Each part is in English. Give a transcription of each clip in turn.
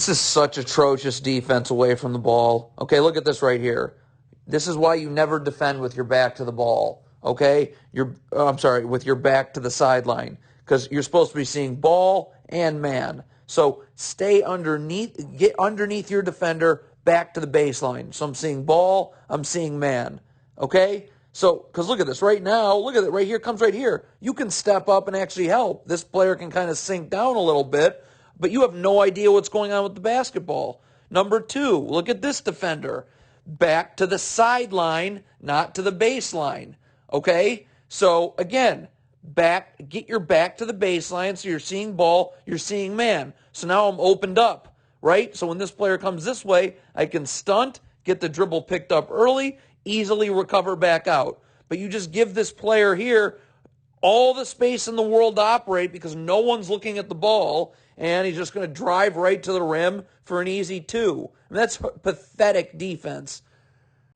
This is such atrocious defense away from the ball. Okay, look at this right here. This is why you never defend with your back to the ball. Okay, with your back to the sideline, because you're supposed to be seeing ball and man. So stay underneath, get underneath your defender, back to the baseline. So I'm seeing ball, I'm seeing man. Okay, so because look at this right now, look at it right here, comes right here. You can step up and actually help. This player can kind of sink down a little bit, but you have no idea what's going on with the basketball. Number two, look at this defender. Back to the sideline, not to the baseline. Okay? So again, get your back to the baseline so you're seeing ball, you're seeing man. So now I'm opened up, right? So when this player comes this way, I can stunt, get the dribble picked up early, easily recover back out. But you just give this player here all the space in the world to operate because no one's looking at the ball, and he's just going to drive right to the rim for an easy two. And that's pathetic defense.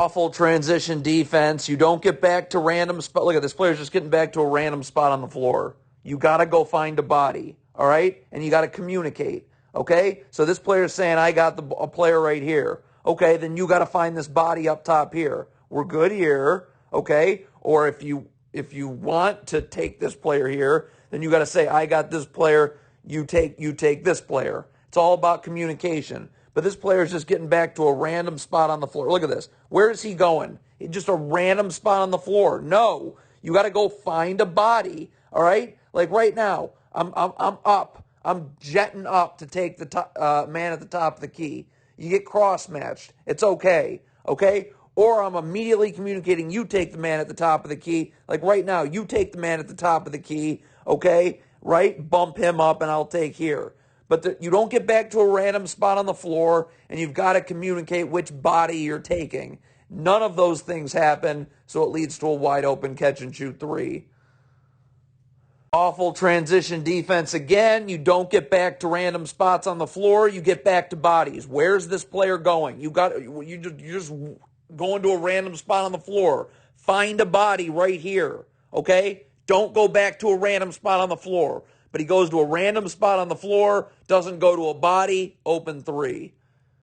Awful transition defense. You don't get back to random spot. Look at this player's just getting back to a random spot on the floor. You got to go find a body, all right? And you got to communicate, okay? So this player's saying, I got a player right here. Okay, then you got to find this body up top here. We're good here, okay? Or if you want to take this player here, then you got to say, I got this player, you take this player. It's all about communication. But this player is just getting back to a random spot on the floor. Look at this. Where is he going? Just a random spot on the floor. No, you got to go find a body, all right? Like right now, I'm up. I'm jetting up to take the man at the top of the key. You get cross-matched. It's okay, okay? Or I'm immediately communicating, you take the man at the top of the key. Like right now, you take the man at the top of the key, okay? Right? Bump him up and I'll take here. But you don't get back to a random spot on the floor, and you've got to communicate which body you're taking. None of those things happen, so it leads to a wide-open catch-and-shoot three. Awful transition defense again. You don't get back to random spots on the floor. You get back to bodies. Where's this player going? You're just going to a random spot on the floor. Find a body right here, okay? Don't go back to a random spot on the floor. But he goes to a random spot on the floor, doesn't go to a body, open three.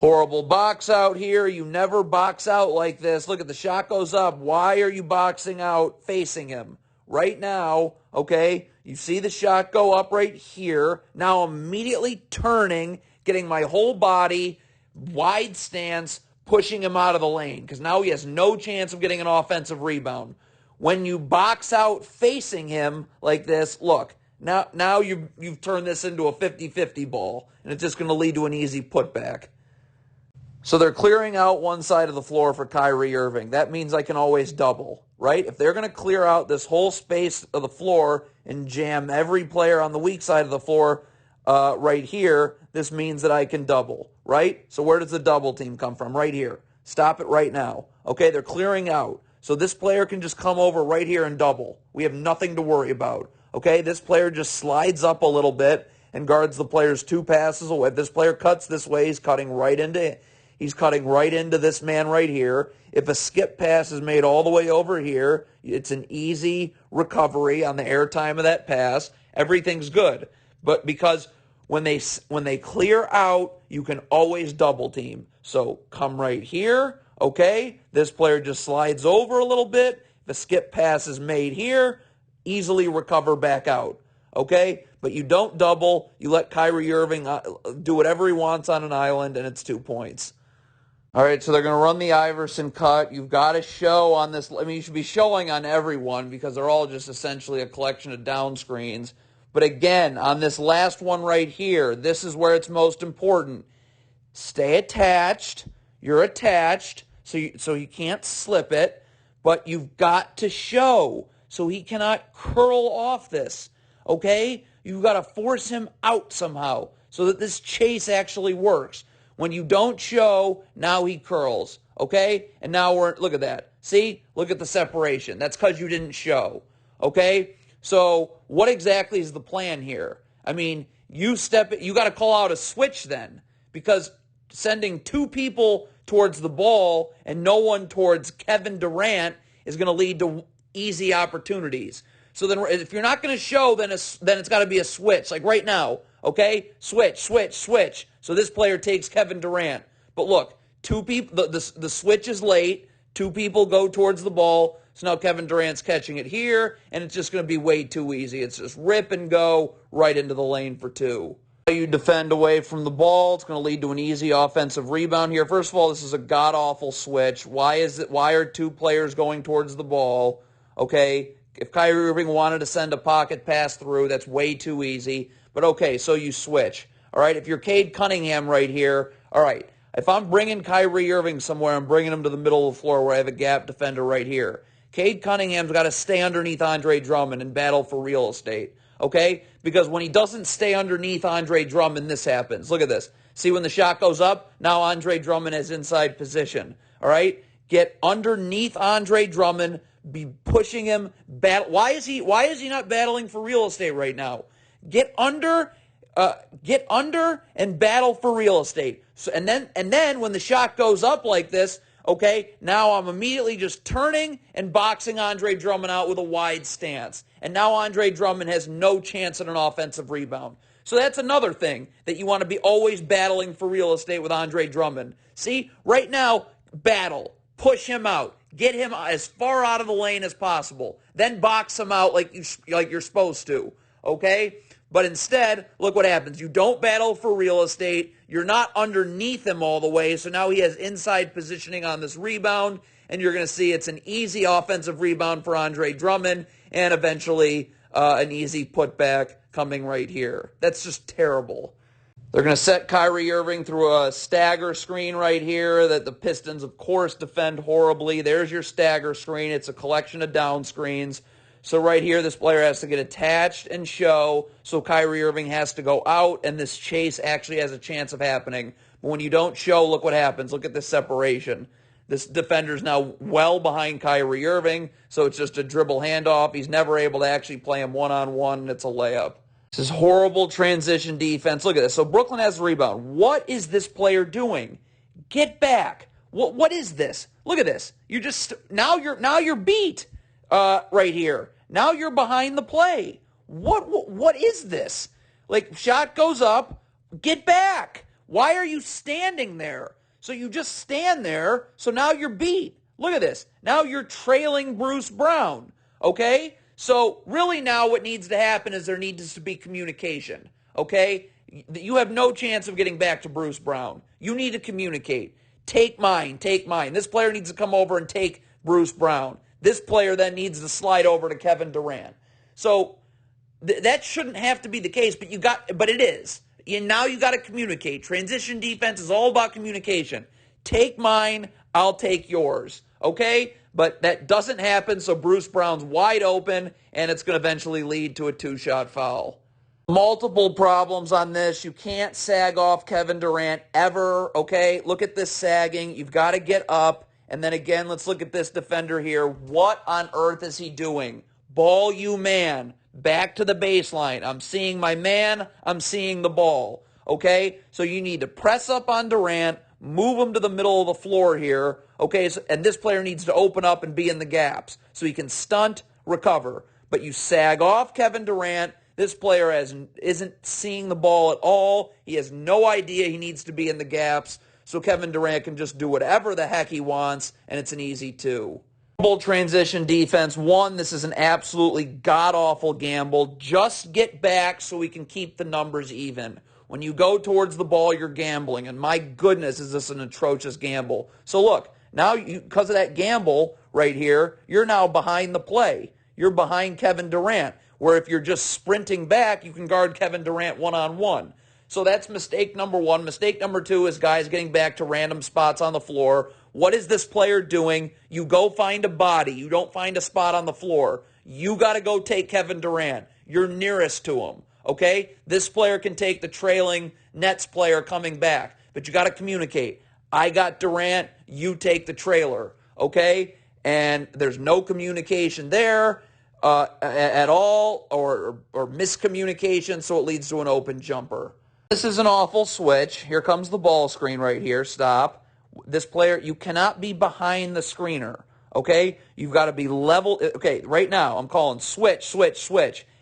Horrible box out here. You never box out like this. Look at the shot goes up. Why are you boxing out facing him? Right now, okay, you see the shot go up right here. Now I'm immediately turning, getting my whole body, wide stance, pushing him out of the lane because now he has no chance of getting an offensive rebound. When you box out facing him like this, look, now you've turned this into a 50-50 ball, and it's just going to lead to an easy putback. So they're clearing out one side of the floor for Kyrie Irving. That means I can always double, right? If they're going to clear out this whole space of the floor and jam every player on the weak side of the floor right here, this means that I can double, right? So where does the double team come from? Right here. Stop it right now. Okay, they're clearing out. So this player can just come over right here and double. We have nothing to worry about. Okay, this player just slides up a little bit and guards the player's two passes away. If this player cuts this way, he's cutting right into this man right here. If a skip pass is made all the way over here, it's an easy recovery on the airtime of that pass. Everything's good. But because when they clear out, you can always double team. So come right here, okay? This player just slides over a little bit. If a skip pass is made here, easily recover back out, okay? But you don't double. You let Kyrie Irving do whatever he wants on an island, and it's 2 points. All right, so they're going to run the Iverson cut. You've got to show on this. I mean, you should be showing on everyone because they're all just essentially a collection of down screens. But again, on this last one right here, this is where it's most important. Stay attached. You're attached, so you can't slip it, but you've got to show. So he cannot curl off this, okay? You've got to force him out somehow so that this chase actually works. When you don't show, now he curls, okay? And now look at that. See? Look at the separation. That's because you didn't show, okay? So what exactly is the plan here? I mean, you got to call out a switch then because sending two people towards the ball and no one towards Kevin Durant is going to lead to easy opportunities. So then if you're not going to show, then it's got to be a switch. Like right now, okay? Switch, switch, switch. So this player takes Kevin Durant. But look, two people, the switch is late. Two people go towards the ball. So now Kevin Durant's catching it here, and it's just going to be way too easy. It's just rip and go right into the lane for two. You defend away from the ball. It's going to lead to an easy offensive rebound here. First of all, this is a god-awful switch. Why are two players going towards the ball? Okay, if Kyrie Irving wanted to send a pocket pass through, that's way too easy. But okay, so you switch. All right, if you're Cade Cunningham right here, all right, if I'm bringing Kyrie Irving somewhere, I'm bringing him to the middle of the floor where I have a gap defender right here. Cade Cunningham's got to stay underneath Andre Drummond and battle for real estate, okay? Because when he doesn't stay underneath Andre Drummond, this happens. Look at this. See, when the shot goes up, now Andre Drummond has inside position, all right? Get underneath Andre Drummond, be pushing him. Why is he not battling for real estate right now? Get under and battle for real estate. So, and then when the shot goes up like this, okay, now I'm immediately just turning and boxing Andre Drummond out with a wide stance. And now Andre Drummond has no chance at an offensive rebound. So that's another thing that you want to be always battling for real estate with Andre Drummond. See, right now, battle. Push him out. Get him as far out of the lane as possible. Then box him out like you're supposed to, okay? But instead, look what happens. You don't battle for real estate. You're not underneath him all the way, so now he has inside positioning on this rebound, and you're going to see it's an easy offensive rebound for Andre Drummond, and eventually an easy putback coming right here. That's just terrible. They're going to set Kyrie Irving through a stagger screen right here that the Pistons, of course, defend horribly. There's your stagger screen. It's a collection of down screens. So right here, this player has to get attached and show, so Kyrie Irving has to go out, and this chase actually has a chance of happening. But when you don't show, look what happens. Look at this separation. This defender's now well behind Kyrie Irving, so it's just a dribble handoff. He's never able to actually play him one-on-one, and it's a layup. This is horrible transition defense. Look at this. So Brooklyn has the rebound. What is this player doing? Get back. What is this? Look at this. Now you're beat. Right here. Now you're behind the play. What is this? Like, shot goes up, get back. Why are you standing there? So you just stand there, so now you're beat. Look at this. Now you're trailing Bruce Brown, okay? So really now what needs to happen is there needs to be communication, okay? You have no chance of getting back to Bruce Brown. You need to communicate. Take mine. This player needs to come over and take Bruce Brown. This player then needs to slide over to Kevin Durant. So that shouldn't have to be the case, but it is. Now you got to communicate. Transition defense is all about communication. Take mine, I'll take yours. Okay? But that doesn't happen, so Bruce Brown's wide open, and it's going to eventually lead to a two-shot foul. Multiple problems on this. You can't sag off Kevin Durant ever. Okay? Look at this sagging. You've got to get up. And then again, let's look at this defender here. What on earth is he doing? Ball you man. Back to the baseline. I'm seeing my man. I'm seeing the ball. Okay? So you need to press up on Durant, move him to the middle of the floor here. Okay? And this player needs to open up and be in the gaps so he can stunt, recover. But you sag off Kevin Durant. This player isn't seeing the ball at all. He has no idea he needs to be in the gaps. So Kevin Durant can just do whatever the heck he wants, and it's an easy two. Transition defense. One, this is an absolutely god-awful gamble. Just get back so we can keep the numbers even. When you go towards the ball, you're gambling, and my goodness, is this an atrocious gamble. So look, now because of that gamble right here, you're now behind the play. You're behind Kevin Durant, where if you're just sprinting back, you can guard Kevin Durant one-on-one. So that's mistake number one. Mistake number two is guys getting back to random spots on the floor. What is this player doing? You go find a body. You don't find a spot on the floor. You got to go take Kevin Durant. You're nearest to him, okay? This player can take the trailing Nets player coming back, but you got to communicate. I got Durant. You take the trailer, okay? And there's no communication there at all or miscommunication, so it leads to an open jumper. This is an awful switch. Here comes the ball screen right here. Stop. This player, you cannot be behind the screener, okay? You've got to be level. Okay, right now I'm calling switch,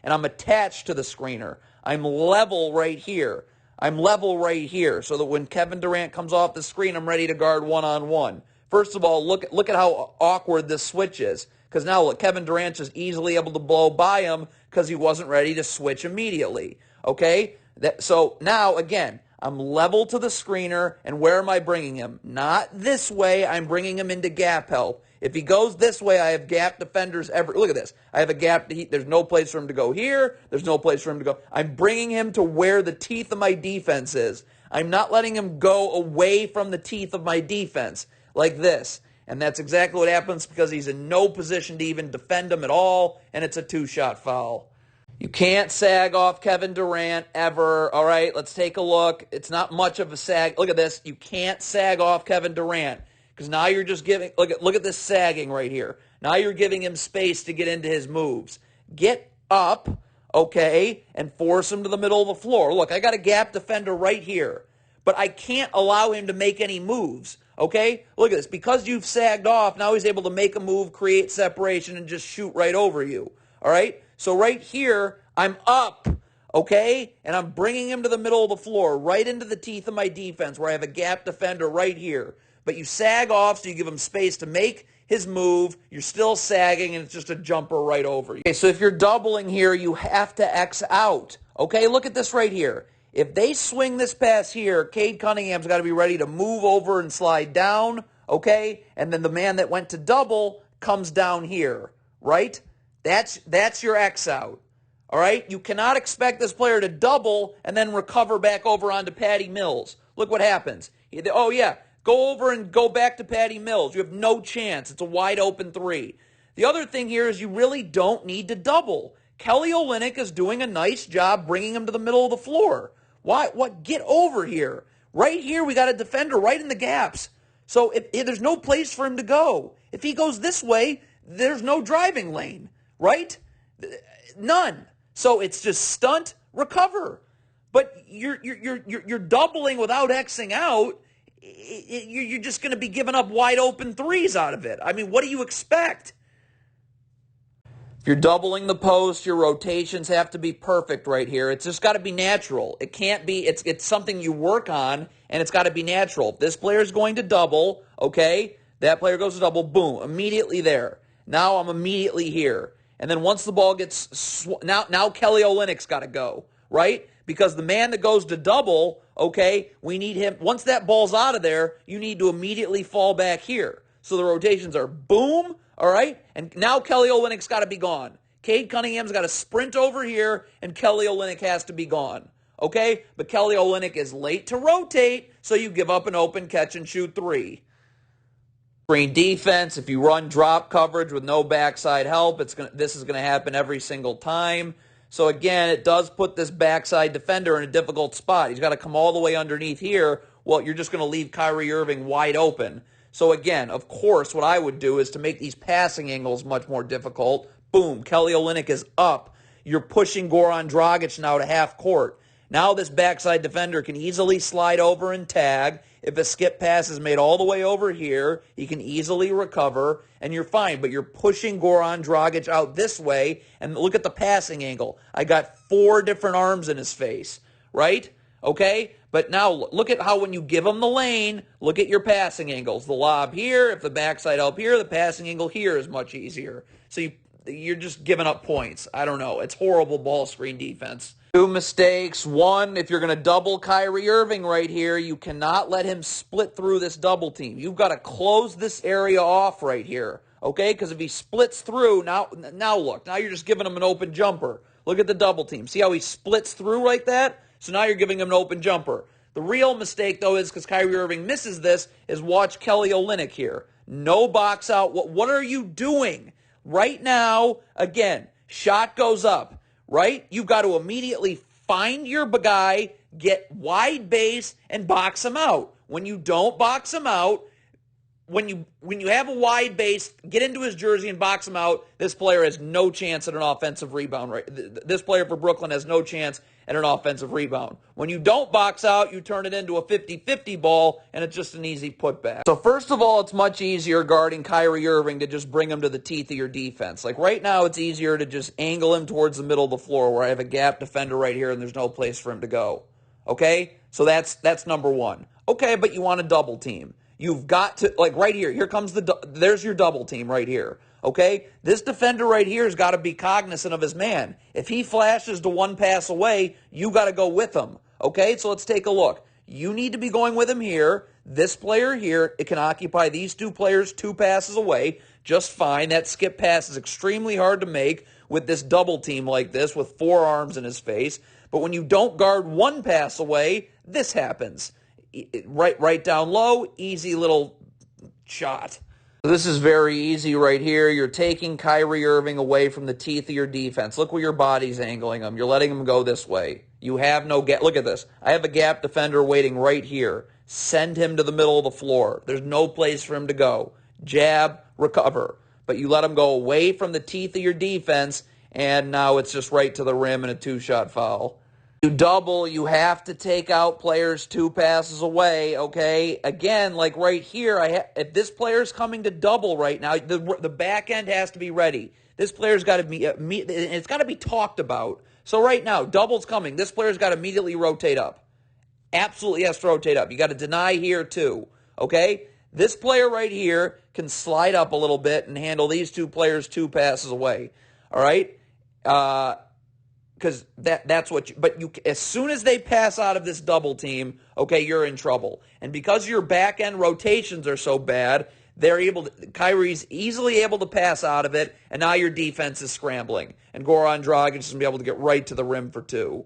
and I'm attached to the screener. I'm level right here. I'm level right here so that when Kevin Durant comes off the screen, I'm ready to guard one-on-one. First of all, look at how awkward this switch is. Because now, look, Kevin Durant's just easily able to blow by him because he wasn't ready to switch immediately. Okay? So now, again, I'm level to the screener, and where am I bringing him? Not this way. I'm bringing him into gap help. If he goes this way, I have gap defenders look at this. I have a gap. There's no place for him to go here. There's no place for him to go. I'm bringing him to where the teeth of my defense is. I'm not letting him go away from the teeth of my defense like this. And that's exactly what happens because he's in no position to even defend him at all, and it's a two-shot foul. You can't sag off Kevin Durant ever, all right? Let's take a look. It's not much of a sag. Look at this. You can't sag off Kevin Durant because now you're just giving, look at this sagging right here. Now you're giving him space to get into his moves. Get up, okay, and force him to the middle of the floor. Look, I got a gap defender right here, but I can't allow him to make any moves, okay? Look at this. Because you've sagged off, now he's able to make a move, create separation, and just shoot right over you, all right? So right here, I'm up, okay? And I'm bringing him to the middle of the floor, right into the teeth of my defense where I have a gap defender right here. But you sag off, so you give him space to make his move. You're still sagging, and it's just a jumper right over you. Okay, so if you're doubling here, you have to X out. Okay, look at this right here. If they swing this pass here, Cade Cunningham's got to be ready to move over and slide down, okay? And then the man that went to double comes down here, right? That's your X out, all right? You cannot expect this player to double and then recover back over onto Patty Mills. Look what happens. Oh, yeah, go over and go back to Patty Mills. You have no chance. It's a wide open three. The other thing here is you really don't need to double. Kelly Olynyk is doing a nice job bringing him to the middle of the floor. Why? What? Get over here. Right here, we got a defender right in the gaps. So if there's no place for him to go. If he goes this way, there's no driving lane. Right? None. So it's just stunt, recover. But you're doubling without Xing out. You're just going to be giving up wide open threes out of it. I mean, what do you expect? If you're doubling the post, your rotations have to be perfect right here. It's just got to be natural. It can't be, it's something you work on, and it's got to be natural. If this player is going to double, okay, that player goes to double, boom, immediately there. Now I'm immediately here. And then once the ball gets, now Kelly Olynyk's got to go, right? Because the man that goes to double, okay, we need him, once that ball's out of there, you need to immediately fall back here. So the rotations are boom, all right? And now Kelly Olynyk's got to be gone. Cade Cunningham's got to sprint over here, and Kelly Olynyk has to be gone, okay? But Kelly Olynyk is late to rotate, so you give up an open catch and shoot three. Screen defense, if you run drop coverage with no backside help, this is going to happen every single time. So again, it does put this backside defender in a difficult spot. He's got to come all the way underneath here. Well, you're just going to leave Kyrie Irving wide open. So again, of course, what I would do is to make these passing angles much more difficult. Boom, Kelly Olynyk is up. You're pushing Goran Dragic now to half court. Now this backside defender can easily slide over and tag. If a skip pass is made all the way over here, he can easily recover, and you're fine. But you're pushing Goran Dragic out this way, and look at the passing angle. I got 4 different arms in his face, right? Okay? But now look at how when you give him the lane, look at your passing angles. The lob here, if the backside help here, the passing angle here is much easier. So you're just giving up points. I don't know. It's horrible ball screen defense. 2 mistakes. 1, if you're going to double Kyrie Irving right here, you cannot let him split through this double team. You've got to close this area off right here, okay? Because if he splits through, now look. Now you're just giving him an open jumper. Look at the double team. See how he splits through like that? So now you're giving him an open jumper. The real mistake, though, is because Kyrie Irving misses this, is watch Kelly Olynyk here. No box out. What are you doing? Right now, again, shot goes up, right? You've got to immediately find your guy, get wide base, and box him out. When you don't box him out, when you have a wide base, get into his jersey and box him out, this player has no chance at an offensive rebound. Right? This player for Brooklyn has no chance at an offensive rebound. When you don't box out, you turn it into a 50-50 ball, and it's just an easy putback. So first of all, it's much easier guarding Kyrie Irving to just bring him to the teeth of your defense. Like right now, it's easier to just angle him towards the middle of the floor where I have a gap defender right here and there's no place for him to go. Okay? So that's number one. Okay, but you want a double team. You've got to, like right here, there's your double team right here. Okay? This defender right here has got to be cognizant of his man. If he flashes to one pass away, you got to go with him. Okay? So let's take a look. You need to be going with him here. This player here, it can occupy these two players 2 passes away just fine. That skip pass is extremely hard to make with this double team like this with 4 arms in his face. But when you don't guard 1 pass away, this happens. Right down low, easy little shot. This is very easy right here. You're taking Kyrie Irving away from the teeth of your defense. Look where your body's angling him. You're letting him go this way. You have no gap. Look at this. I have a gap defender waiting right here. Send him to the middle of the floor. There's no place for him to go. Jab, recover. But you let him go away from the teeth of your defense, and now it's just right to the rim and a 2-shot foul. You double, you have to take out players 2 passes away, okay? Again, like right here, if this player's coming to double right now, the back end has to be ready. This player's got to be, it's got to be talked about. So right now, double's coming. This player's got to immediately rotate up. Absolutely has to rotate up. You got to deny here too, okay? This player right here can slide up a little bit and handle these 2 players 2 passes away, all right? Because that's what as soon as they pass out of this double team, okay, you're in trouble. And because your back end rotations are so bad, Kyrie's easily able to pass out of it, and now your defense is scrambling. And Goran Dragic is going to be able to get right to the rim for 2.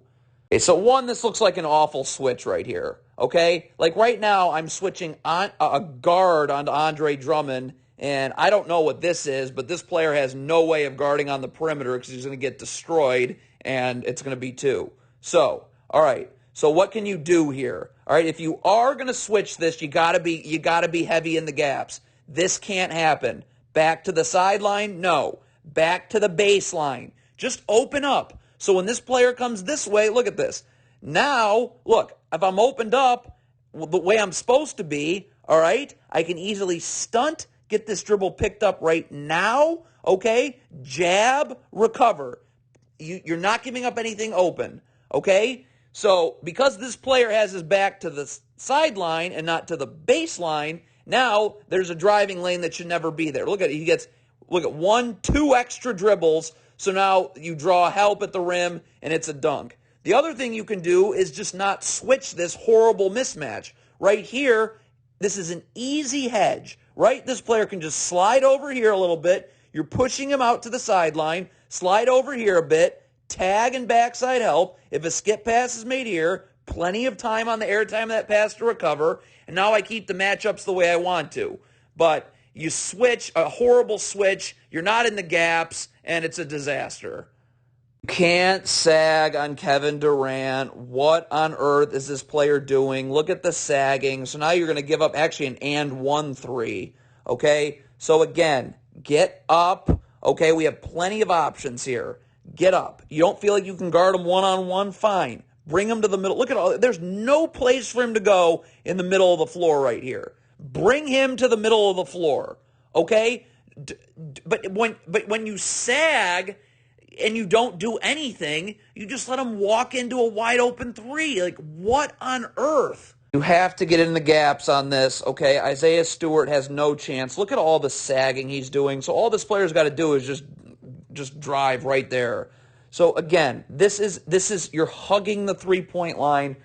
Okay, so one, this looks like an awful switch right here, okay? Like right now, I'm switching on a guard onto Andre Drummond, and I don't know what this is, but this player has no way of guarding on the perimeter because he's going to get destroyed, and it's going to be 2. So, all right. So what can you do here? All right, if you are going to switch this, you got to be heavy in the gaps. This can't happen. Back to the sideline? No. Back to the baseline. Just open up. So when this player comes this way, look at this. Now, look, if I'm opened up the way I'm supposed to be, all right, I can easily stunt, get this dribble picked up right now, okay? Jab, recover. You're not giving up anything open, okay? So because this player has his back to the sideline and not to the baseline, now there's a driving lane that should never be there. Look at 1, 2 extra dribbles. So now you draw help at the rim, and it's a dunk. The other thing you can do is just not switch this horrible mismatch. Right here, this is an easy hedge, right? This player can just slide over here a little bit. You're pushing him out to the sideline. Slide over here a bit. Tag and backside help. If a skip pass is made here, plenty of time on the airtime of that pass to recover. And now I keep the matchups the way I want to. But you switch, a horrible switch. You're not in the gaps, and it's a disaster. You can't sag on Kevin Durant. What on earth is this player doing? Look at the sagging. So now you're going to give up actually an 1-3. Okay? So again, get up. Okay, we have plenty of options here. Get up. You don't feel like you can guard him one-on-one? Fine. Bring him to the middle. Look at all. There's no place for him to go in the middle of the floor right here. Bring him to the middle of the floor. Okay? But when you sag and you don't do anything, you just let him walk into a wide open 3. Like, what on earth? You have to get in the gaps on this, okay? Isaiah Stewart has no chance. Look at all the sagging he's doing. So all this player's got to do is just drive right there. So again, this is you're hugging the 3-point line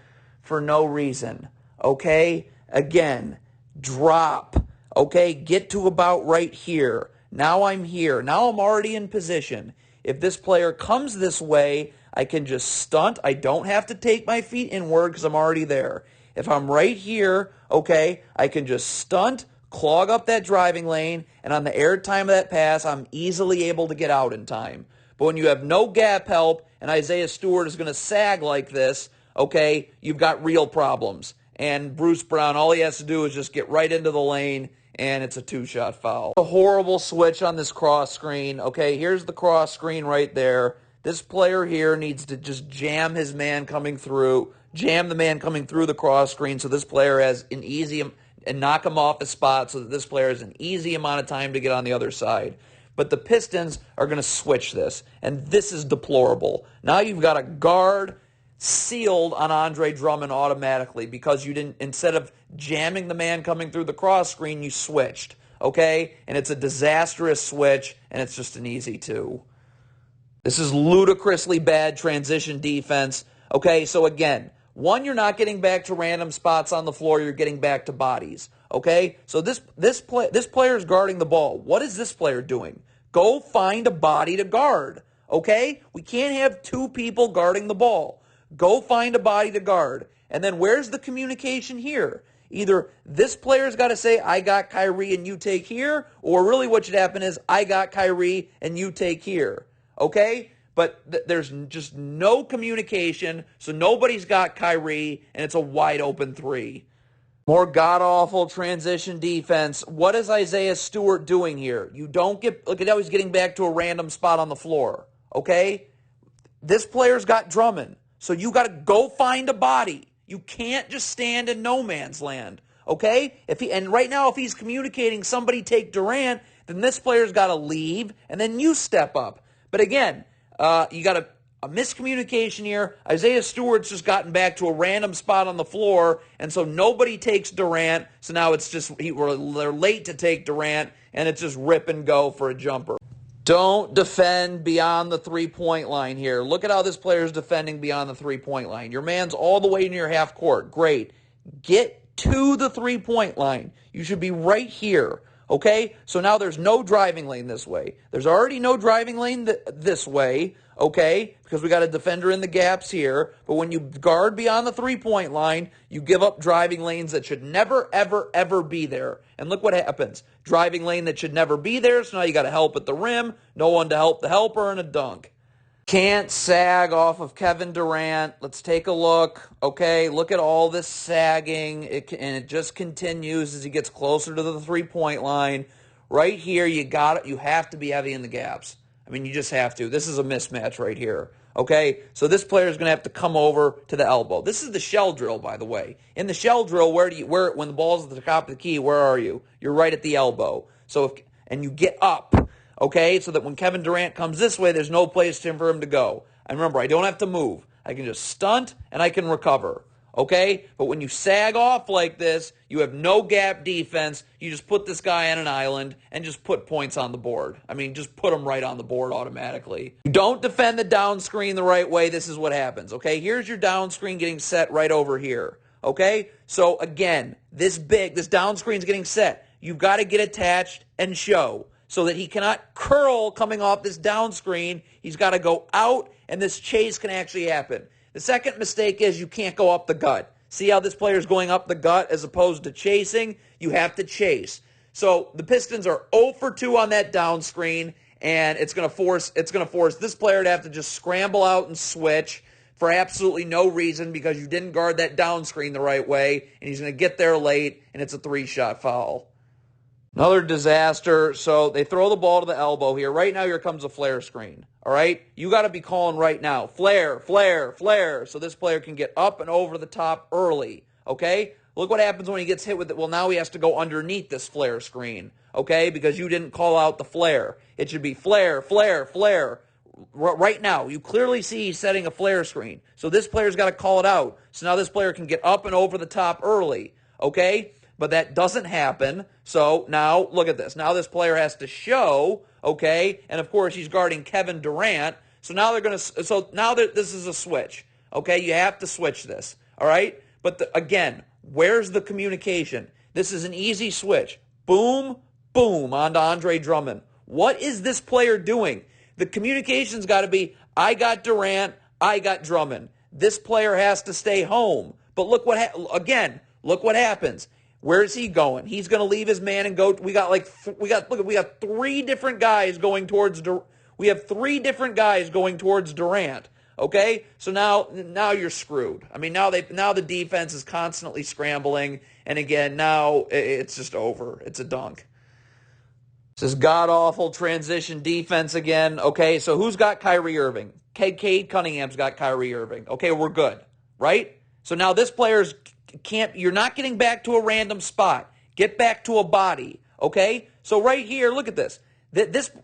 for no reason, okay? Again, drop, okay? Get to about right here. Now I'm here. Now I'm already in position. If this player comes this way, I can just stunt. I don't have to take my feet inward because I'm already there. If I'm right here, okay, I can just stunt, clog up that driving lane, and on the air time of that pass, I'm easily able to get out in time. But when you have no gap help and Isaiah Stewart is going to sag like this, okay, you've got real problems. And Bruce Brown, all he has to do is just get right into the lane, and it's a 2-shot foul. A horrible switch on this cross screen. Okay, here's the cross screen right there. This player here needs to just jam the man coming through the cross screen so this player has an easy, and knock him off his spot so that this player has an easy amount of time to get on the other side. But the Pistons are going to switch this, and this is deplorable. Now you've got a guard sealed on Andre Drummond automatically because you didn't, instead of jamming the man coming through the cross screen, you switched, okay? And it's a disastrous switch, and it's just an easy 2. This is ludicrously bad transition defense, okay? So again, 1, you're not getting back to random spots on the floor, you're getting back to bodies, okay? So this player is guarding the ball. What is this player doing? Go find a body to guard, okay? We can't have 2 people guarding the ball. Go find a body to guard. And then where's the communication here? Either this player's got to say, I got Kyrie and you take here, or really what should happen is, I got Kyrie and you take here. Okay? But there's just no communication, so nobody's got Kyrie, and it's a wide open 3. More god-awful transition defense. What is Isaiah Stewart doing here? You don't get, look at how he's getting back to a random spot on the floor. Okay? This player's got Drummond. So you got to go find a body. You can't just stand in no man's land, okay? And right now, if he's communicating somebody take Durant, then this player's got to leave, and then you step up. But again, you got a miscommunication here. Isaiah Stewart's just gotten back to a random spot on the floor, and so nobody takes Durant. So now it's just they're late to take Durant, and it's just rip and go for a jumper. Don't defend beyond the 3-point line here. Look at how this player is defending beyond the 3-point line. Your man's all the way in your half court. Great. Get to the 3-point line. You should be right here. Okay? So now there's no driving lane this way. There's already no driving lane this way. Okay? Because we got a defender in the gaps here. But when you guard beyond the 3-point line, you give up driving lanes that should never, ever, ever be there. And look what happens. Driving lane that should never be there, so now you got to help at the rim, no one to help the helper, and a dunk. Can't sag off of Kevin Durant. Let's take a look. Okay, look at all this sagging, and it just continues as he gets closer to the 3-point line. Right here, you have to be heavy in the gaps. I mean, you just have to. This is a mismatch right here. Okay, so this player is going to have to come over to the elbow. This is the shell drill, by the way. In the shell drill, when the ball's at the top of the key, where are you? You're right at the elbow. And you get up, okay, so that when Kevin Durant comes this way, there's no place for him to go. And remember, I don't have to move. I can just stunt and I can recover. Okay? But when you sag off like this, you have no gap defense. You just put this guy on an island and just put points on the board. I mean, just put him right on the board automatically. You don't defend the down screen the right way, this is what happens. Okay? Here's your down screen getting set right over here. Okay? So again, this down screen's getting set. You've got to get attached and show so that he cannot curl coming off this down screen. He's got to go out, and this chase can actually happen. The second mistake is you can't go up the gut. See how this player is going up the gut as opposed to chasing? You have to chase. So the Pistons are 0 for 2 on that down screen, and it's going to force this player to have to just scramble out and switch for absolutely no reason because you didn't guard that down screen the right way, and he's going to get there late, and it's a 3-shot foul. Another disaster. So they throw the ball to the elbow here. Right now, here comes a flare screen. All right? You got to be calling right now. Flare, flare, flare. So this player can get up and over the top early. Okay? Look what happens when he gets hit with it. Well, now he has to go underneath this flare screen. Okay? Because you didn't call out the flare. It should be flare, flare, flare. Right now, you clearly see he's setting a flare screen. So this player's got to call it out. So now this player can get up and over the top early. Okay? But that doesn't happen. So now, look at this. Now this player has to show, okay? And of course, he's guarding Kevin Durant. So now this is a switch. Okay? You have to switch this. All right? But again, where's the communication? This is an easy switch. Boom, boom, onto Andre Drummond. What is this player doing? The communication's got to be, I got Durant, I got Drummond. This player has to stay home. But look what happens. Where is he going? He's going to leave his man and go. We got three different guys going towards. We have 3 different guys going towards Durant. Okay, so now you're screwed. I mean, now the defense is constantly scrambling, and again, now it's just over. It's a dunk. This is god-awful transition defense again. Okay, so who's got Kyrie Irving? Cade Cunningham's got Kyrie Irving. Okay, we're good, right? So now this player's you're not getting back to a random spot. Get back to a body, okay? So right here, look at this.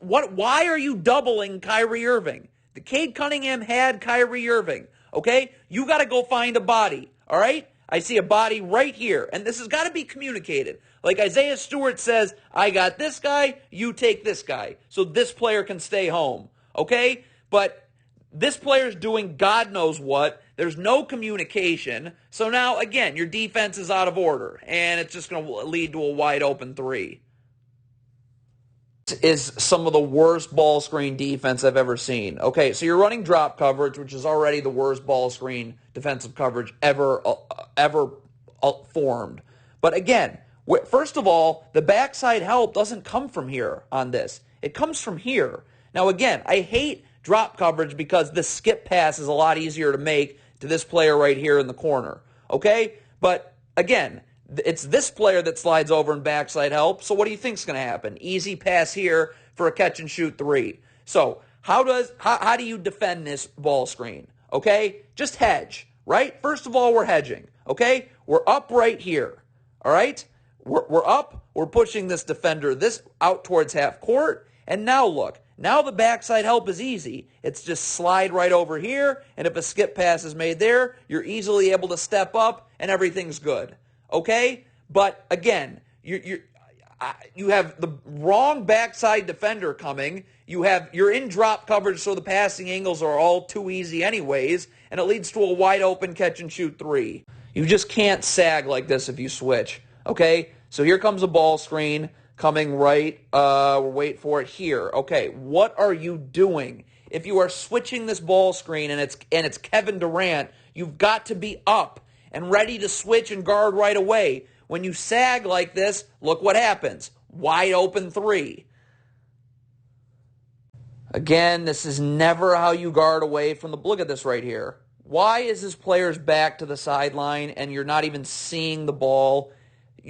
Why are you doubling Kyrie Irving? The Cade Cunningham had Kyrie Irving. okay? You got to go find a body, all right? I see a body right here, and this has got to be communicated. Like Isaiah Stewart says, I got this guy, you take this guy, so this player can stay home, okay? But this player's doing God knows what. There's no communication. So now, again, your defense is out of order, and it's just going to lead to a wide open three. Is some of the worst ball screen defense I've ever seen. Okay, so you're running drop coverage, which is already the worst ball screen defensive coverage ever formed. But again, first of all, the backside help doesn't come from here on this. It comes from here. Now again, I hate drop coverage because the skip pass is a lot easier to make to this player right here in the corner. Okay? But again, it's this player that slides over and backside help. So what do you think is going to happen? Easy pass here for a catch and shoot three. So how do you defend this ball screen? Okay? Just hedge, right? First of all, we're hedging. Okay? We're up right here. All right? We're up. We're pushing this defender out towards half court. And now look. Now the backside help is easy. It's just slide right over here, and if a skip pass is made there, you're easily able to step up, and everything's good. Okay? But again, you have the wrong backside defender coming. You're in drop coverage, so the passing angles are all too easy anyways, and it leads to a wide open catch and shoot three. You just can't sag like this if you switch. Okay? So here comes a ball screen coming right. We'll wait for it here. Okay, what are you doing? If you are switching this ball screen and it's Kevin Durant, you've got to be up and ready to switch and guard right away. When you sag like this, look what happens. Wide open three. Again, this is never how you guard away from the... Look at this right here. Why is this player's back to the sideline and you're not even seeing the ball?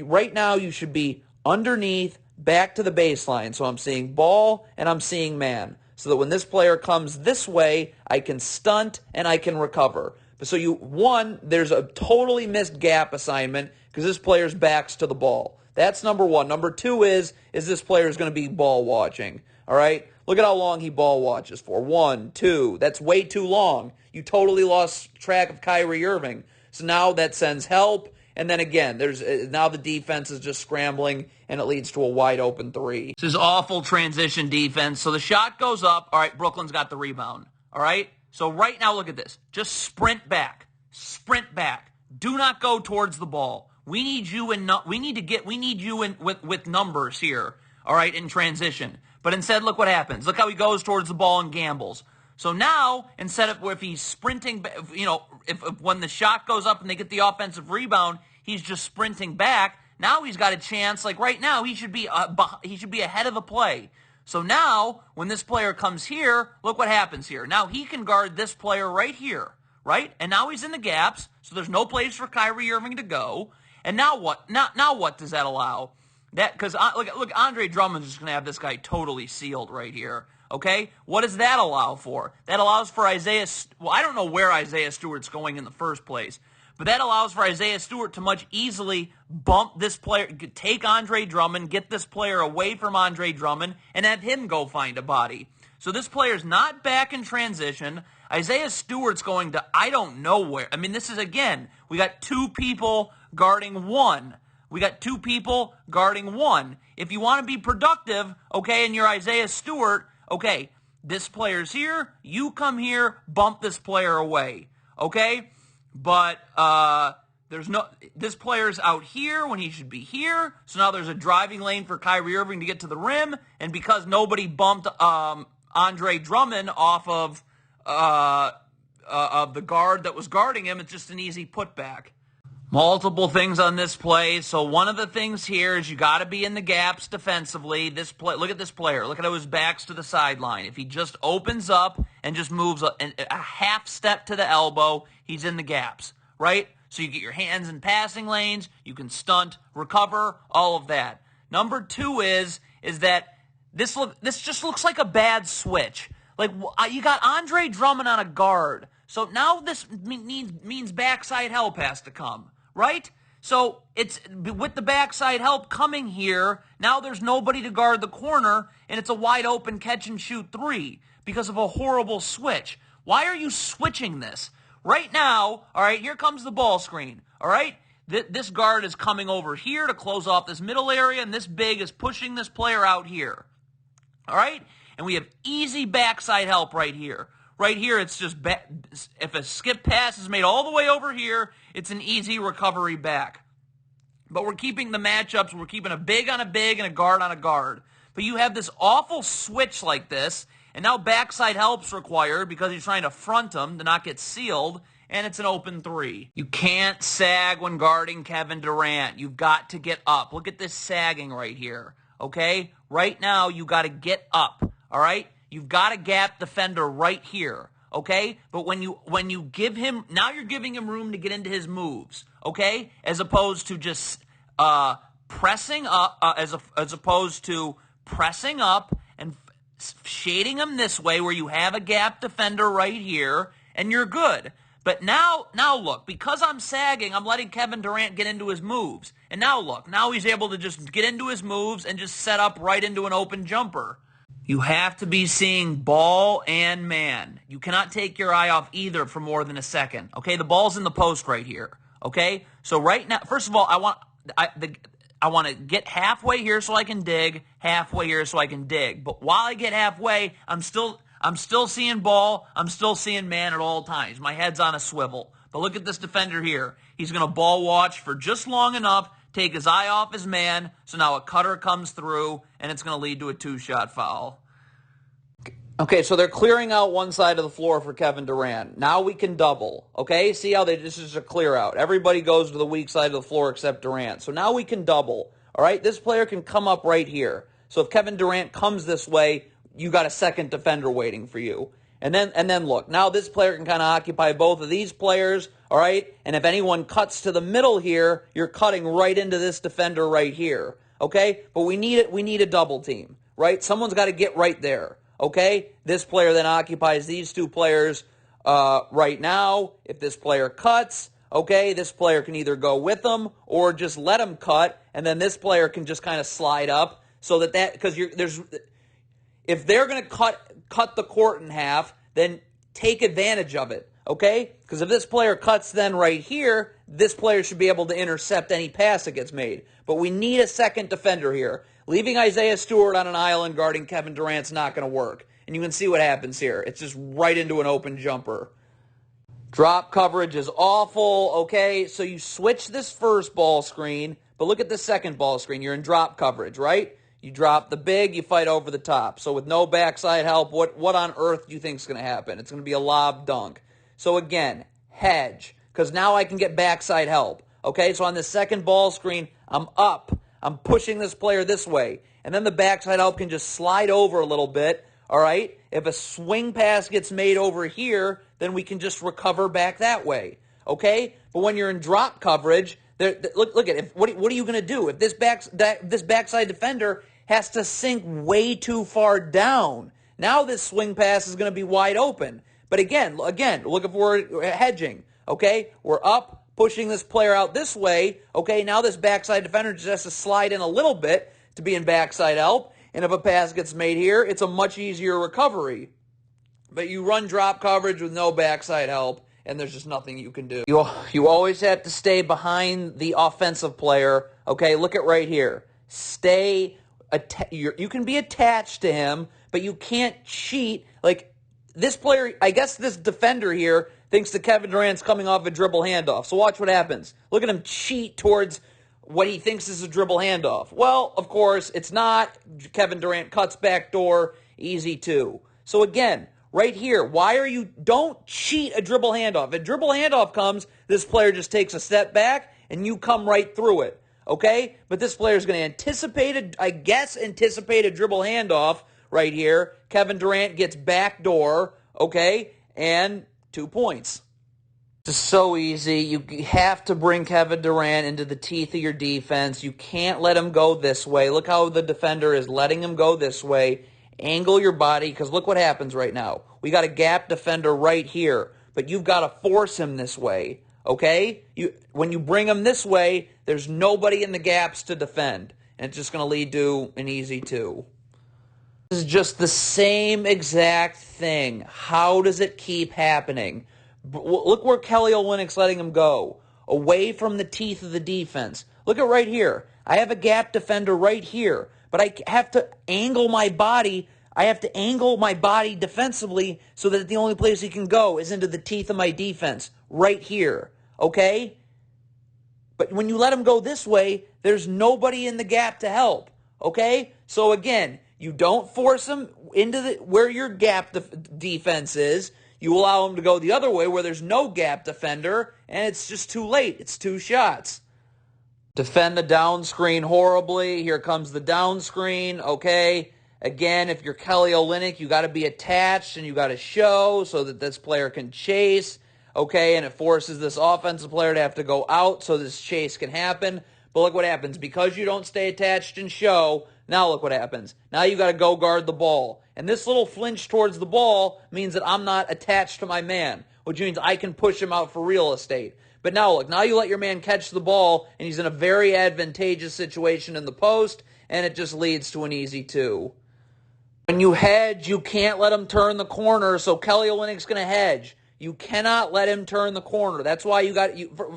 Right now, you should be underneath, back to the baseline. So I'm seeing ball and I'm seeing man. So that when this player comes this way, I can stunt and I can recover. So there's a totally missed gap assignment because this player's back's to the ball. That's number one. Number two is this player's going to be ball watching. All right? Look at how long he ball watches for. 1, 2. That's way too long. You totally lost track of Kyrie Irving. So now that sends help. And then again, now the defense is just scrambling, and it leads to a wide open three. This is awful transition defense. So the shot goes up. All right, Brooklyn's got the rebound. All right? So right now, look at this. Just sprint back. Sprint back. Do not go towards the ball. We need you with numbers here. All right, in transition. But instead, look what happens. Look how he goes towards the ball and gambles. So now, instead of if he's sprinting, if when the shot goes up and they get the offensive rebound, he's just sprinting back. Now he's got a chance. Like right now, he should be ahead of the play. So now, when this player comes here, look what happens here. Now he can guard this player right here, right? And now he's in the gaps, so there's no place for Kyrie Irving to go. And now what? Now what does that allow? Because look, Andre Drummond's just going to have this guy totally sealed right here. Okay? What does that allow for? That allows for Isaiah... Well, I don't know where Isaiah Stewart's going in the first place, but that allows for Isaiah Stewart to much easily bump this player, take Andre Drummond, get this player away from Andre Drummond, and have him go find a body. So this player's not back in transition. Isaiah Stewart's going to I don't know where. I mean, this is, again, we got two people guarding one. We got two people guarding one. If you want to be productive, okay, and you're Isaiah Stewart... Okay, this player's here, you come here, bump this player away, okay? But this player's out here when he should be here, so now there's a driving lane for Kyrie Irving to get to the rim, and because nobody bumped Andre Drummond off of the guard that was guarding him, it's just an easy putback. Multiple things on this play. So one of the things here is you got to be in the gaps defensively. Look at this player. Look at how his back's to the sideline. If he just opens up and just moves a half step to the elbow, he's in the gaps, right? So you get your hands in passing lanes, you can stunt, recover, all of that. Number two is that this just looks like a bad switch. Like you got Andre Drummond on a guard. So now this means backside help has to come. Right? So it's with the backside help coming here, now there's nobody to guard the corner, and it's a wide open catch and shoot three because of a horrible switch. Why are you switching this? right now, all right, here comes the ball screen, all right? This guard is coming over here to close off this middle area, and this big is pushing this player out here, all right? And we have easy backside help right here. Right here, it's just if a skip pass is made all the way over here, it's an easy recovery back. But we're keeping the matchups. We're keeping a big on a big and a guard on a guard. But you have this awful switch like this, and now backside help's required because you're trying to front him to not get sealed, and it's an open three. You can't sag when guarding Kevin Durant. You've got to get up. Look at this sagging right here, okay? Right now, you got to get up, all right? You've got a gap defender right here, okay? But when you give him, now you're giving him room to get into his moves, okay? As opposed to just pressing up, as opposed to pressing up and shading him this way where you have a gap defender right here and you're good. But now look, because I'm sagging, I'm letting Kevin Durant get into his moves. And now look, now he's able to just get into his moves and just set up right into an open jumper. You have to be seeing ball and man. You cannot take your eye off either for more than a second. Okay, the ball's in the post right here. Okay, so right now, first of all, I want to get halfway here so I can dig, halfway here so I can dig. But while I get halfway, I'm still seeing ball. I'm still seeing man at all times. My head's on a swivel. But look at this defender here. He's going to ball watch for just long enough, take his eye off his man, so now a cutter comes through, and it's going to lead to a two-shot foul. Okay, so they're clearing out one side of the floor for Kevin Durant. Now we can double, okay? See how this is a clear out. Everybody goes to the weak side of the floor except Durant. So now we can double, all right? This player can come up right here. So if Kevin Durant comes this way, you got a second defender waiting for you. And then look, now this player can kind of occupy both of these players, all right? And if anyone cuts to the middle here, you're cutting right into this defender right here, okay? But we need a double team, right? Someone's got to get right there. Okay, this player then occupies these two players right now. If this player cuts, okay, this player can either go with them or just let him cut, and then this player can just kind of slide up so that because if they're going to cut the court in half, then take advantage of it, okay? Because if this player cuts then right here, this player should be able to intercept any pass that gets made. But we need a second defender here. Leaving Isaiah Stewart on an island guarding Kevin Durant's not going to work. And you can see what happens here. It's just right into an open jumper. Drop coverage is awful, okay? So you switch this first ball screen, but look at the second ball screen. You're in drop coverage, right? You drop the big, you fight over the top. So with no backside help, what on earth do you think is going to happen? It's going to be a lob dunk. So again, hedge, because now I can get backside help. Okay, so on the second ball screen, I'm up. I'm pushing this player this way. And then the backside help can just slide over a little bit, all right? If a swing pass gets made over here, then we can just recover back that way, okay? But when you're in drop coverage, look at it. What are you going to do? If this backside defender has to sink way too far down, now this swing pass is going to be wide open. But again, look if we're hedging, okay? We're up, pushing this player out this way, okay, now this backside defender just has to slide in a little bit to be in backside help, and if a pass gets made here, it's a much easier recovery. But you run drop coverage with no backside help, and there's just nothing you can do. You always have to stay behind the offensive player, okay, look at right here. You can be attached to him, but you can't cheat. Like, this player, I guess this defender here thinks that Kevin Durant's coming off a dribble handoff. So watch what happens. Look at him cheat towards what he thinks is a dribble handoff. Well, of course, it's not. Kevin Durant cuts back door, easy two. So again, right here, don't cheat a dribble handoff. If a dribble handoff comes, this player just takes a step back, and you come right through it. Okay? But this player is going to anticipate a dribble handoff right here. Kevin Durant gets back door, okay? And 2 points. It's so easy. You have to bring Kevin Durant into the teeth of your defense. You can't let him go this way. Look how the defender is letting him go this way. Angle your body, because look what happens right now. We got a gap defender right here, but you've got to force him this way, okay? When you bring him this way, there's nobody in the gaps to defend, and it's just going to lead to an easy two. This is just the same exact thing. How does it keep happening? Look where Kelly Olynyk's letting him go. Away from the teeth of the defense. Look at right here. I have a gap defender right here, but I have to angle my body. I have to angle my body defensively so that the only place he can go is into the teeth of my defense right here. Okay? But when you let him go this way, there's nobody in the gap to help. Okay? So again, you don't force him into where your gap defense is. You allow him to go the other way where there's no gap defender, and it's just too late. It's 2 shots. Defend the down screen horribly. Here comes the down screen. Okay? Again, if you're Kelly Olynyk, you got to be attached and you got to show so that this player can chase. Okay, and it forces this offensive player to have to go out so this chase can happen. But look what happens. Because you don't stay attached and show, now look what happens. Now you got to go guard the ball. And this little flinch towards the ball means that I'm not attached to my man, which means I can push him out for real estate. But now look, now you let your man catch the ball, and he's in a very advantageous situation in the post, and it just leads to an easy 2. When you hedge, you can't let him turn the corner, so Kelly Olynyk's going to hedge. You cannot let him turn the corner. That's why you got.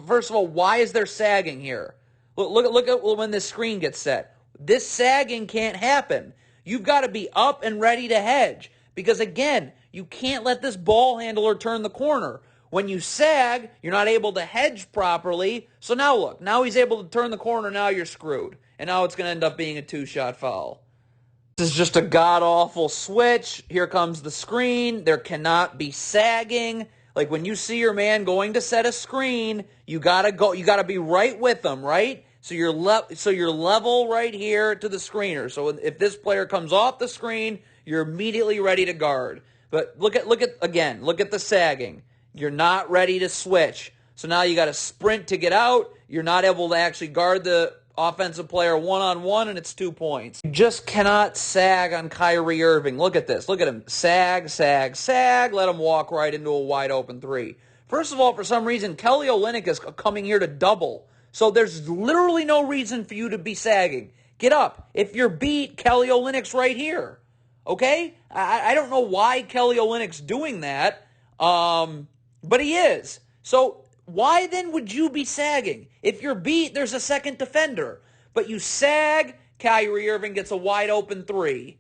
First of all, why is there sagging here? Look at when this screen gets set. This sagging can't happen. You've got to be up and ready to hedge because again, you can't let this ball handler turn the corner. When you sag, you're not able to hedge properly. So now look, now he's able to turn the corner. Now you're screwed, and now it's going to end up being a 2-shot foul. This is just a god-awful switch. Here comes the screen. There cannot be sagging. Like when you see your man going to set a screen, you gotta go. You gotta be right with them, right? So you're level right here to the screener. So if this player comes off the screen, you're immediately ready to guard. But look at the sagging. You're not ready to switch. So now you got to sprint to get out. You're not able to actually guard the offensive player one-on-one, and it's 2 points. You just cannot sag on Kyrie Irving. Look at this. Look at him. Sag, sag, sag. Let him walk right into a wide-open 3. First of all, for some reason, Kelly Olynyk is coming here to double. So there's literally no reason for you to be sagging. Get up. If you're beat, Kelly Olynyk's right here. Okay? I don't know why Kelly Olynyk's doing that, but he is. So why then would you be sagging? If you're beat, there's a second defender. But you sag, Kyrie Irving gets a wide open 3.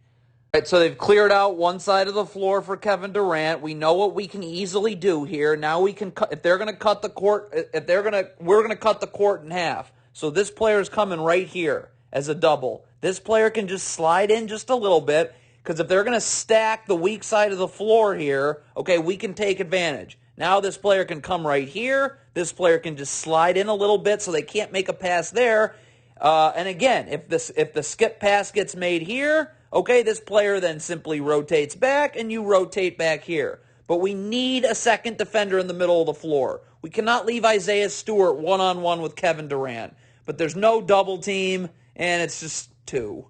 All right, so they've cleared out one side of the floor for Kevin Durant. We know what we can easily do here. Now we can cut, if they're going to cut the court, we're going to cut the court in half. So this player is coming right here as a double. This player can just slide in just a little bit because if they're going to stack the weak side of the floor here, okay, we can take advantage. Now this player can come right here. This player can just slide in a little bit so they can't make a pass there. And again, if the skip pass gets made here, okay, this player then simply rotates back and you rotate back here. But we need a second defender in the middle of the floor. We cannot leave Isaiah Stewart one-on-one with Kevin Durant. But there's no double team, and it's just 2.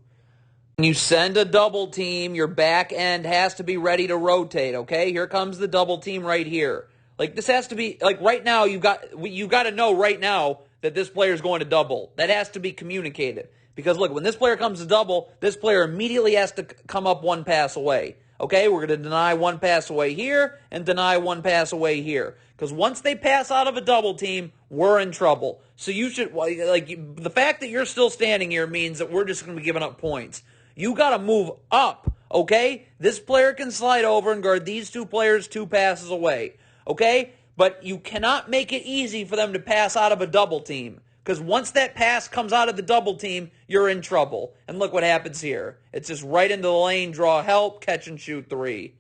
When you send a double team, your back end has to be ready to rotate, okay? Here comes the double team right here. Like, this has to be, like, right now, you got to know right now that this player is going to double. That has to be communicated. Because, look, when this player comes to double, this player immediately has to come up 1 pass away. Okay, we're going to deny 1 pass away here and deny 1 pass away here. Because once they pass out of a double team, we're in trouble. So you should, like, the fact that you're still standing here means that we're just going to be giving up points. You got to move up, okay? This player can slide over and guard these 2 players 2 passes away. Okay? But you cannot make it easy for them to pass out of a double team. Because once that pass comes out of the double team, you're in trouble. And look what happens here. It's just right into the lane, draw help, catch and shoot 3.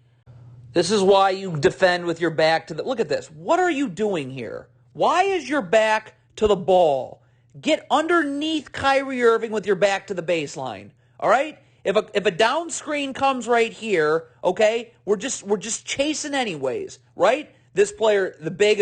This is why you defend with your back to the... Look at this. What are you doing here? Why is your back to the ball? Get underneath Kyrie Irving with your back to the baseline. All right? If a down screen comes right here, okay, we're just chasing anyways, right? This player, the big,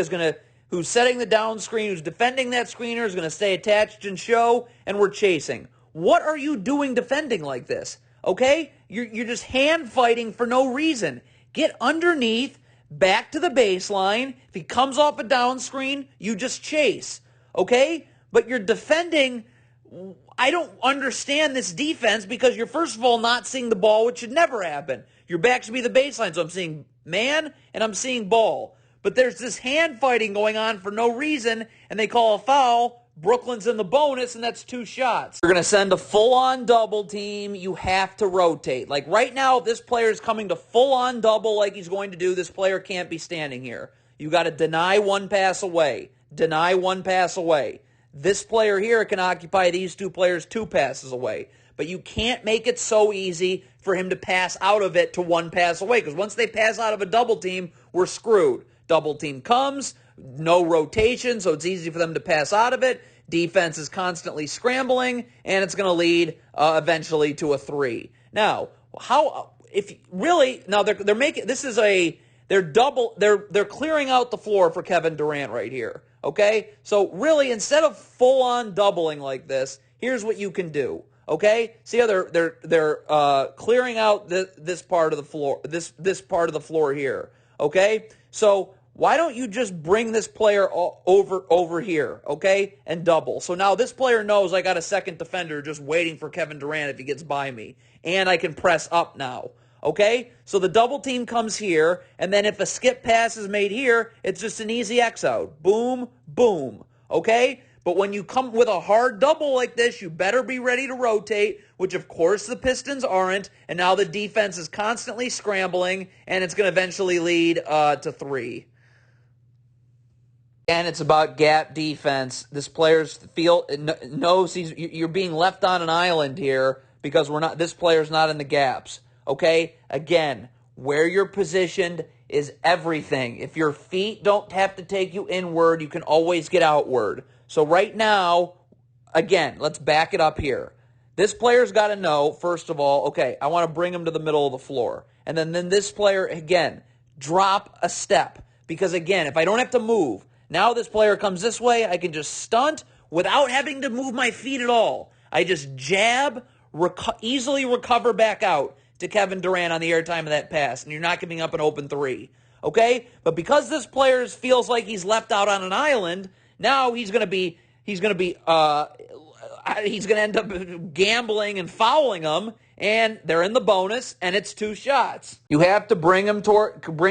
who's setting the down screen, who's defending that screener, is going to stay attached and show, and we're chasing. What are you doing defending like this? Okay? You're just hand fighting for no reason. Get underneath, back to the baseline. If he comes off a down screen, you just chase. Okay? But you're defending. I don't understand this defense because you're, first of all, not seeing the ball, which should never happen. Your back should be the baseline, so I'm seeing man and I'm seeing ball. but there's this hand fighting going on for no reason, and they call a foul. Brooklyn's in the bonus, and that's 2 shots. You're going to send a full-on double team. You have to rotate. Like right now, if this player is coming to full-on double like he's going to do, this player can't be standing here. You got to deny 1 pass away. Deny 1 pass away. This player here can occupy these 2 players 2 passes away. But you can't make it so easy for him to pass out of it to 1 pass away, because once they pass out of a double team, we're screwed. Double team comes, no rotation, so it's easy for them to pass out of it. Defense is constantly scrambling, and it's going to lead eventually to a 3. Now, they're making this is they're clearing out the floor for Kevin Durant right here. Okay, so really, instead of full on doubling like this, here's what you can do. Okay, see how they're clearing out this part of the floor, this part of the floor here. Okay, so why don't you just bring this player over here, okay, and double? So now this player knows I got a second defender just waiting for Kevin Durant if he gets by me, and I can press up now. Okay, so the double team comes here, and then if a skip pass is made here, it's just an easy X out. Boom, boom. Okay. But when you come with a hard double like this, you better be ready to rotate, which of course the Pistons aren't, and now the defense is constantly scrambling, and it's going to eventually lead to 3. And it's about gap defense. This player knows you're being left on an island here because this player's not in the gaps. Okay? Again, where you're positioned is everything. If your feet don't have to take you inward, you can always get outward. So right now, again, let's back it up here. This player's got to know, first of all, okay, I want to bring him to the middle of the floor. And then this player, again, drop a step. Because, again, if I don't have to move, now this player comes this way, I can just stunt without having to move my feet at all. I just jab, easily recover back out to Kevin Durant on the airtime of that pass, and you're not giving up an open 3. Okay? But because this player feels like he's left out on an island, now he's going to end up gambling and fouling them, and they're in the bonus, and it's 2 shots. You have to bring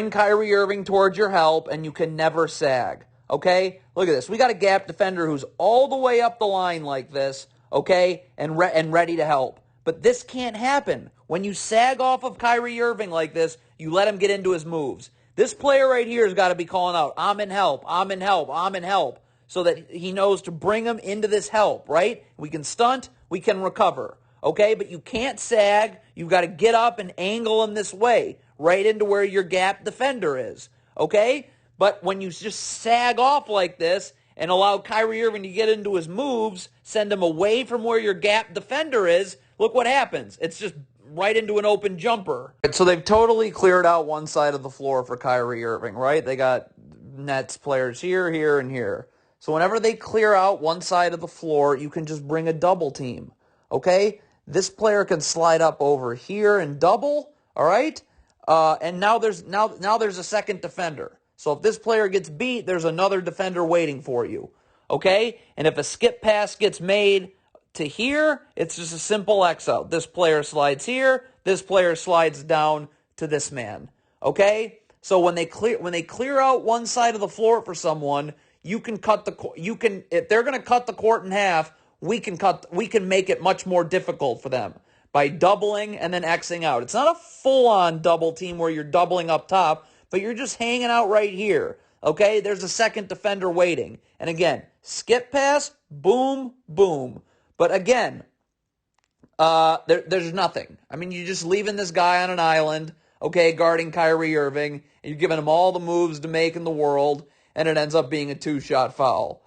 Kyrie Irving towards your help, and you can never sag. Okay? Look at this. We got a gap defender who's all the way up the line like this, okay, and ready to help. But this can't happen. When you sag off of Kyrie Irving like this, you let him get into his moves. This player right here has got to be calling out, I'm in help, I'm in help, I'm in help, so that he knows to bring him into this help, right? We can stunt, we can recover, okay? But you can't sag. You've got to get up and angle him this way, right into where your gap defender is, okay? But when you just sag off like this and allow Kyrie Irving to get into his moves, send him away from where your gap defender is, look what happens. It's just right into an open jumper. So they've totally cleared out one side of the floor for Kyrie Irving, right? They got Nets players here, here, and here. So whenever they clear out one side of the floor, you can just bring a double team, okay? This player can slide up over here and double, all right? And now there's a second defender. So if this player gets beat, there's another defender waiting for you, okay? And if a skip pass gets made to here, it's just a simple X out. This player slides here, this player slides down to this man, okay? So when they clear out one side of the floor for someone, if they're going to cut the court in half, we can make it much more difficult for them by doubling and then Xing out. It's not a full-on double team where you're doubling up top, but you're just hanging out right here, okay? There's a second defender waiting. And again, skip pass, boom, boom. But again, there's nothing. I mean, you're just leaving this guy on an island, okay, guarding Kyrie Irving, and you're giving him all the moves to make in the world, and it ends up being a 2-shot foul.